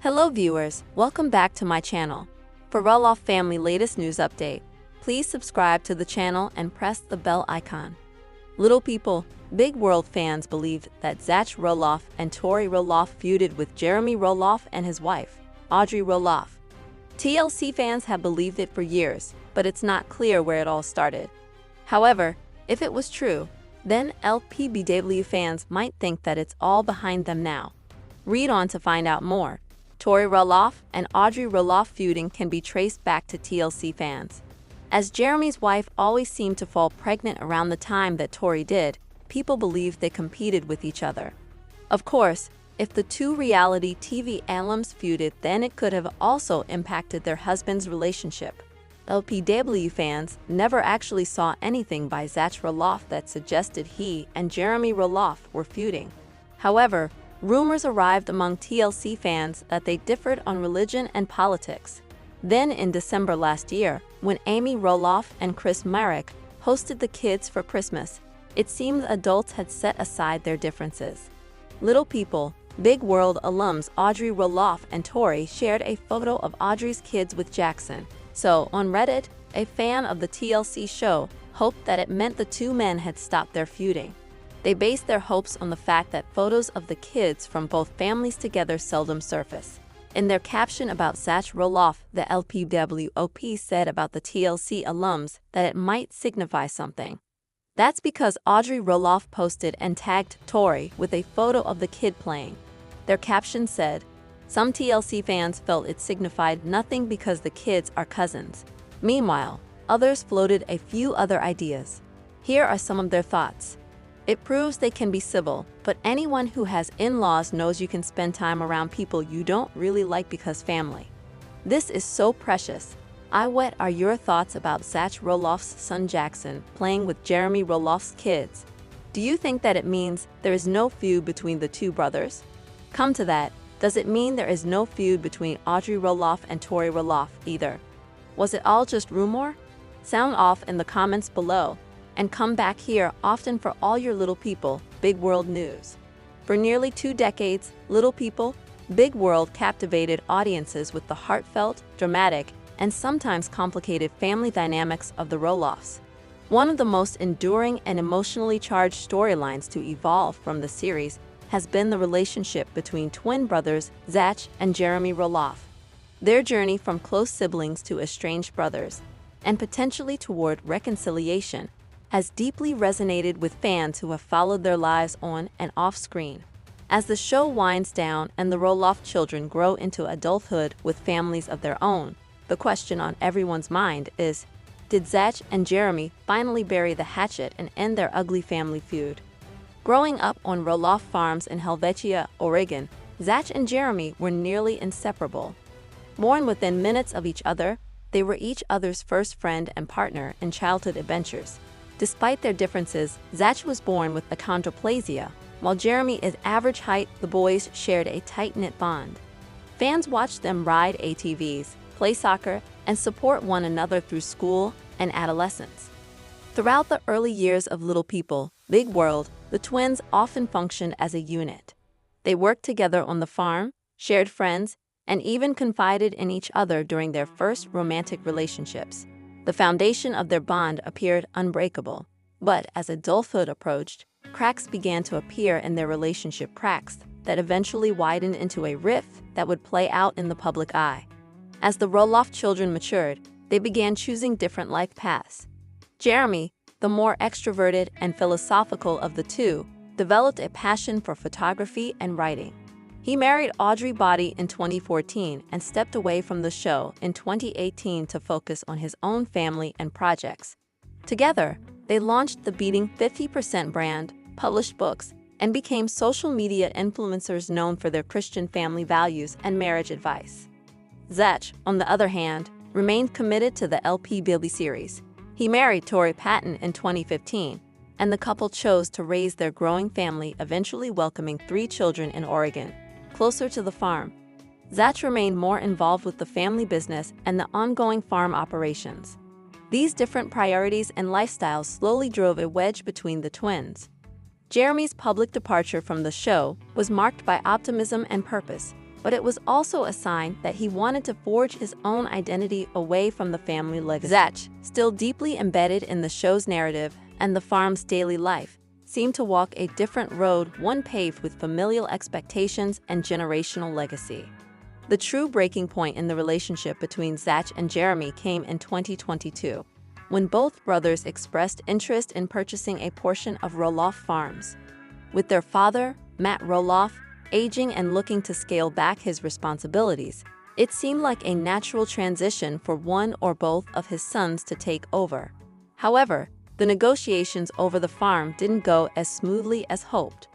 Hello viewers, welcome back to my channel. For Roloff family latest news update, please subscribe to the channel and press the bell icon. Little people, big world fans believed that Zach Roloff and Tori Roloff feuded with Jeremy Roloff and his wife, Audrey Roloff. TLC fans have believed it for years, but it's not clear where it all started. However, if it was true, then LPBW fans might think that it's all behind them now. Read on to find out more. Tori Roloff and Audrey Roloff feuding can be traced back to TLC fans. As Jeremy's wife always seemed to fall pregnant around the time that Tori did, people believed they competed with each other. Of course, if the two reality TV alums feuded, then it could have also impacted their husbands' relationship. LPBW fans never actually saw anything by Zach Roloff that suggested he and Jeremy Roloff were feuding. However, rumors arrived among TLC fans that they differed on religion and politics. Then in December last year, when Amy Roloff and Chris Marek hosted the kids for Christmas, it seemed adults had set aside their differences. Little people, big world alums Audrey Roloff and Tori shared a photo of Audrey's kids with Jackson. So, on Reddit, a fan of the TLC show hoped that it meant the two men had stopped their feuding. They based their hopes on the fact that photos of the kids from both families together seldom surface. In their caption about Zach Roloff, the LPBW said about the TLC alums that it might signify something. That's because Audrey Roloff posted and tagged Tori with a photo of the kid playing. Their caption said, "Some TLC fans felt it signified nothing because the kids are cousins." Meanwhile, others floated a few other ideas. Here are some of their thoughts. "It proves they can be civil, but anyone who has in-laws knows you can spend time around people you don't really like because family. This is so precious." What are your thoughts about Zach Roloff's son Jackson playing with Jeremy Roloff's kids? Do you think that it means there is no feud between the two brothers? Come to that, does it mean there is no feud between Audrey Roloff and Tori Roloff either? Was it all just rumor? Sound off in the comments below. And come back here often for all your little people, big world news. For nearly 2 decades, Little People, Big World captivated audiences with the heartfelt, dramatic, and sometimes complicated family dynamics of the Roloffs. One of the most enduring and emotionally charged storylines to evolve from the series has been the relationship between twin brothers Zach and Jeremy Roloff. Their journey from close siblings to estranged brothers, and potentially toward reconciliation, has deeply resonated with fans who have followed their lives on and off screen. As the show winds down and the Roloff children grow into adulthood with families of their own, the question on everyone's mind is, did Zach and Jeremy finally bury the hatchet and end their ugly family feud? Growing up on Roloff farms in Helvetia, Oregon, Zach and Jeremy were nearly inseparable. Born within minutes of each other, they were each other's first friend and partner in childhood adventures. Despite their differences, Zach was born with achondroplasia, while Jeremy is average height. The boys shared a tight-knit bond. Fans watched them ride ATVs, play soccer, and support one another through school and adolescence. Throughout the early years of Little People, Big World, the twins often functioned as a unit. They worked together on the farm, shared friends, and even confided in each other during their first romantic relationships. The foundation of their bond appeared unbreakable, but as adulthood approached, cracks began to appear in their relationship, cracks that eventually widened into a rift that would play out in the public eye. As the Roloff children matured, they began choosing different life paths. Jeremy, the more extroverted and philosophical of the two, developed a passion for photography and writing. He married Audrey Body in 2014 and stepped away from the show in 2018 to focus on his own family and projects. Together, they launched the Beating 50% brand, published books, and became social media influencers known for their Christian family values and marriage advice. Zach, on the other hand, remained committed to the LPBW series. He married Tori Patton in 2015, and the couple chose to raise their growing family, eventually welcoming 3 children in Oregon, closer to the farm. Zach remained more involved with the family business and the ongoing farm operations. These different priorities and lifestyles slowly drove a wedge between the twins. Jeremy's public departure from the show was marked by optimism and purpose. but it was also a sign that he wanted to forge his own identity away from the family legacy. Zach, still deeply embedded in the show's narrative and the farm's daily life, seemed to walk a different road, one paved with familial expectations and generational legacy. The true breaking point in the relationship between Zach and Jeremy came in 2022, when both brothers expressed interest in purchasing a portion of Roloff Farms. With their father, Matt Roloff, aging and looking to scale back his responsibilities, it seemed like a natural transition for one or both of his sons to take over. However, the negotiations over the farm didn't go as smoothly as hoped.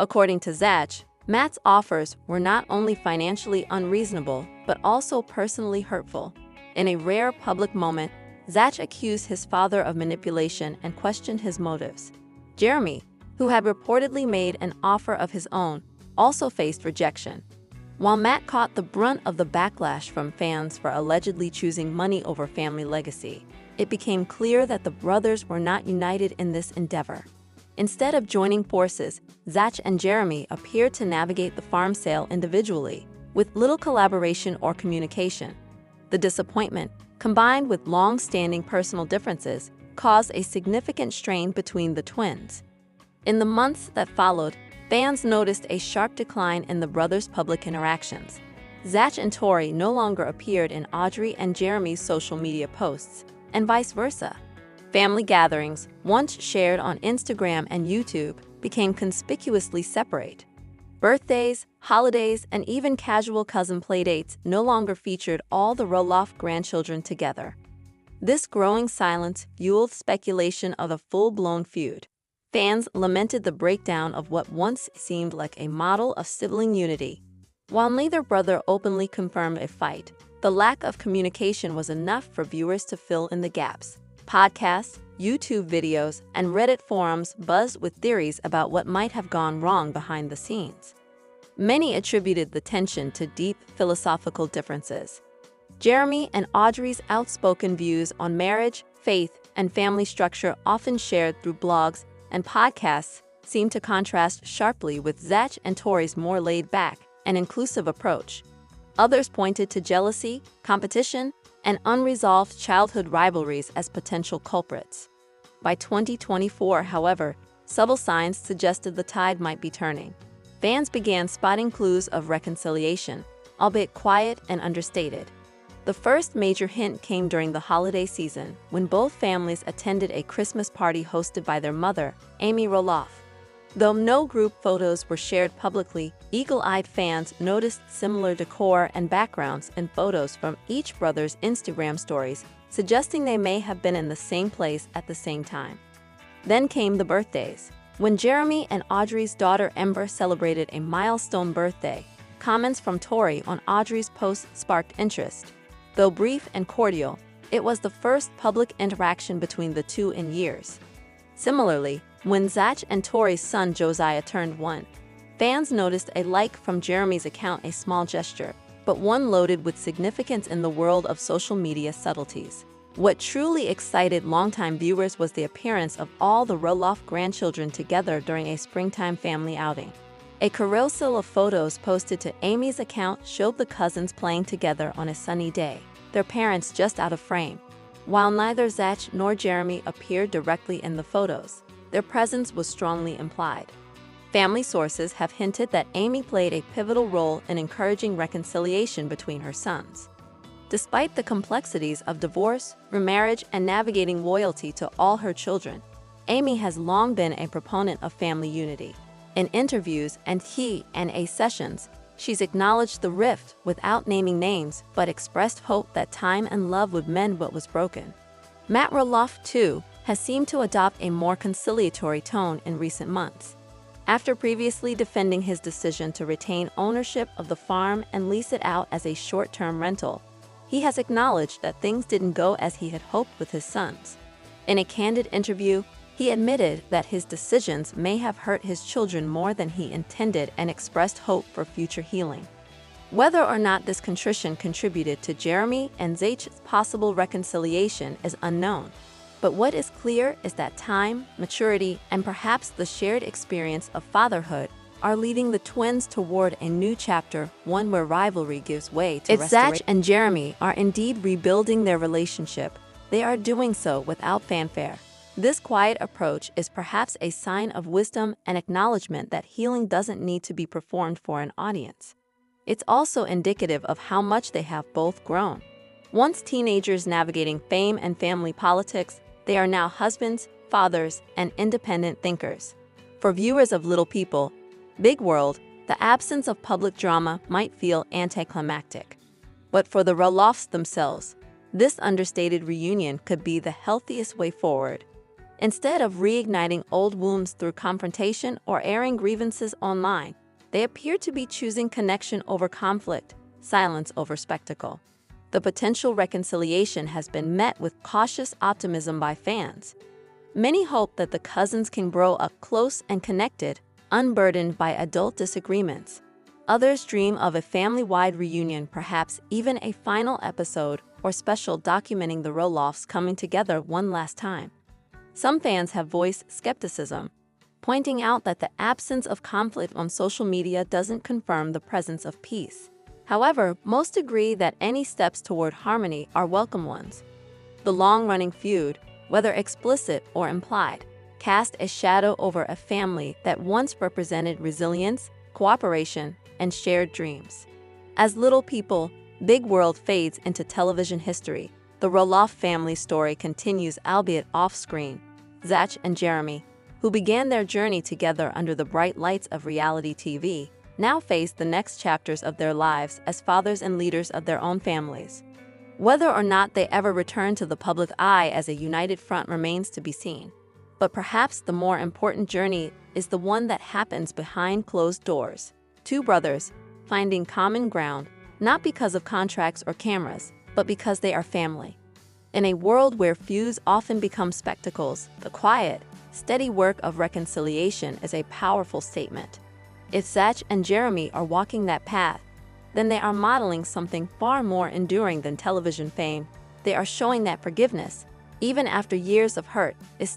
According to Zach, Matt's offers were not only financially unreasonable, but also personally hurtful. In a rare public moment, Zach accused his father of manipulation and questioned his motives. Jeremy, who had reportedly made an offer of his own, also faced rejection. While Matt caught the brunt of the backlash from fans for allegedly choosing money over family legacy, it became clear that the brothers were not united in this endeavor. Instead of joining forces, Zach and Jeremy appeared to navigate the farm sale individually, with little collaboration or communication. The disappointment, combined with long-standing personal differences, caused a significant strain between the twins. In the months that followed, fans noticed a sharp decline in the brothers' public interactions. Zach and Tori no longer appeared in Audrey and Jeremy's social media posts, and vice versa. Family gatherings, once shared on Instagram and YouTube, became conspicuously separate. Birthdays, holidays, and even casual cousin playdates no longer featured all the Roloff grandchildren together. This growing silence fueled speculation of a full-blown feud. Fans lamented the breakdown of what once seemed like a model of sibling unity. While neither brother openly confirmed a fight, the lack of communication was enough for viewers to fill in the gaps. Podcasts, YouTube videos, and Reddit forums buzzed with theories about what might have gone wrong behind the scenes. Many attributed the tension to deep philosophical differences. Jeremy and Audrey's outspoken views on marriage, faith, and family structure, often shared through blogs and podcasts, seemed to contrast sharply with Zach and Tori's more laid-back and inclusive approach. Others pointed to jealousy, competition, and unresolved childhood rivalries as potential culprits. By 2024, however, subtle signs suggested the tide might be turning. Fans began spotting clues of reconciliation, albeit quiet and understated. The first major hint came during the holiday season, when both families attended a Christmas party hosted by their mother, Amy Roloff. Though no group photos were shared publicly, eagle-eyed fans noticed similar decor and backgrounds in photos from each brother's Instagram stories, suggesting they may have been in the same place at the same time. Then came the birthdays. When Jeremy and Audrey's daughter Ember celebrated a milestone birthday, comments from Tori on Audrey's post sparked interest. Though brief and cordial, it was the first public interaction between the two in years. Similarly, when Zach and Tori's son Josiah turned 1, fans noticed a like from Jeremy's account, a small gesture, but one loaded with significance in the world of social media subtleties. What truly excited longtime viewers was the appearance of all the Roloff grandchildren together during a springtime family outing. A carousel of photos posted to Amy's account showed the cousins playing together on a sunny day, their parents just out of frame. While neither Zach nor Jeremy appeared directly in the photos, their presence was strongly implied. Family sources have hinted that Amy played a pivotal role in encouraging reconciliation between her sons. Despite the complexities of divorce, remarriage, and navigating loyalty to all her children, Amy has long been a proponent of family unity. In interviews and Q&A sessions, she's acknowledged the rift without naming names, but expressed hope that time and love would mend what was broken. Matt Roloff, too, has seemed to adopt a more conciliatory tone in recent months. After previously defending his decision to retain ownership of the farm and lease it out as a short-term rental, he has acknowledged that things didn't go as he had hoped with his sons. In a candid interview, he admitted that his decisions may have hurt his children more than he intended and expressed hope for future healing. Whether or not this contrition contributed to Jeremy and Zach's possible reconciliation is unknown. But what is clear is that time, maturity, and perhaps the shared experience of fatherhood are leading the twins toward a new chapter, one where rivalry gives way to restoration. Zach and Jeremy are indeed rebuilding their relationship. They are doing so without fanfare. This quiet approach is perhaps a sign of wisdom and acknowledgement that healing doesn't need to be performed for an audience. It's also indicative of how much they have both grown. Once teenagers navigating fame and family politics, they are now husbands, fathers, and independent thinkers. For viewers of Little People, Big World, the absence of public drama might feel anticlimactic. But for the Roloffs themselves, this understated reunion could be the healthiest way forward. Instead of reigniting old wounds through confrontation or airing grievances online, they appear to be choosing connection over conflict, silence over spectacle. The potential reconciliation has been met with cautious optimism by fans. Many hope that the cousins can grow up close and connected, unburdened by adult disagreements. Others dream of a family-wide reunion, perhaps even a final episode or special documenting the Roloffs coming together one last time. Some fans have voiced skepticism, pointing out that the absence of conflict on social media doesn't confirm the presence of peace. However, most agree that any steps toward harmony are welcome ones. The long-running feud, whether explicit or implied, cast a shadow over a family that once represented resilience, cooperation, and shared dreams. As Little People, Big World fades into television history, the Roloff family story continues, albeit off-screen. Zach and Jeremy, who began their journey together under the bright lights of reality TV, now face the next chapters of their lives as fathers and leaders of their own families. Whether or not they ever return to the public eye as a united front remains to be seen. But perhaps the more important journey is the one that happens behind closed doors. Two brothers finding common ground, not because of contracts or cameras, but because they are family. In a world where feuds often become spectacles, the quiet, steady work of reconciliation is a powerful statement. If Zach and Jeremy are walking that path, then they are modeling something far more enduring than television fame. They are showing that forgiveness, even after years of hurt, is